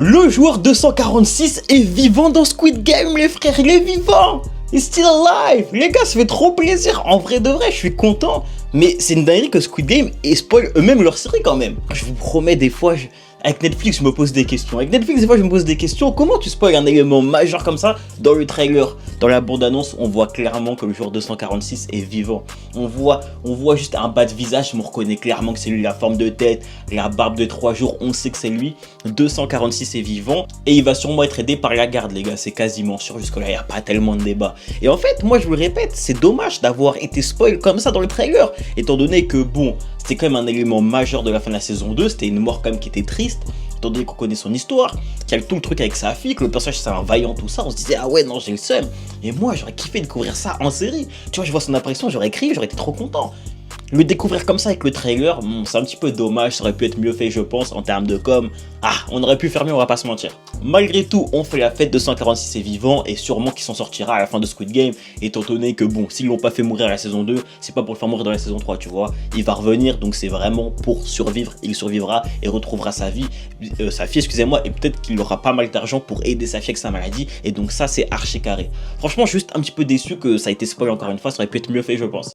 Le joueur 246 est vivant dans Squid Game, les frères, il est vivant! He's still alive! Les gars, ça fait trop plaisir! En vrai de vrai, je suis content! Mais c'est une dinguerie que Squid Game spoil eux-mêmes leur série quand même. Je vous promets, des fois, avec Netflix, je me pose des questions. Avec Netflix, des fois, je me pose des questions. Comment tu spoil un élément majeur comme ça dans le trailer? Dans la bande-annonce, on voit clairement que le joueur 246 est vivant. On voit juste un bas de visage, mais on reconnaît clairement que c'est lui, la forme de tête, la barbe de 3 jours, on sait que c'est lui. 246 est vivant et il va sûrement être aidé par la garde, les gars. C'est quasiment sûr. Jusque-là, il n'y a pas tellement de débat. Et en fait, moi, je vous le répète, c'est dommage d'avoir été spoil comme ça dans le trailer. Étant donné que, bon, c'était quand même un élément majeur de la fin de la saison 2. C'était une mort quand même qui était triste. Étant donné qu'on connaît son histoire, qu'il y a tout le truc avec sa fille, que le personnage c'est un vaillant, tout ça, on se disait ah ouais non j'ai le seum. Et moi j'aurais kiffé découvrir ça en série. Tu vois, je vois son apparition, j'aurais crié, j'aurais été trop content. Le découvrir comme ça avec le trailer, c'est un petit peu dommage, ça aurait pu être mieux fait je pense en termes de com. Ah, on aurait pu faire mieux, on va pas se mentir. Malgré tout, on fait la fête, 246 est vivant et sûrement qu'il s'en sortira à la fin de Squid Game, étant donné que bon, s'ils l'ont pas fait mourir à la saison 2, c'est pas pour le faire mourir dans la saison 3, tu vois. Il va revenir, donc c'est vraiment pour survivre, il survivra et retrouvera sa fille, excusez-moi, et peut-être qu'il aura pas mal d'argent pour aider sa fille avec sa maladie, et donc ça c'est archi carré. Franchement, juste un petit peu déçu que ça a été spoil encore une fois, ça aurait pu être mieux fait je pense.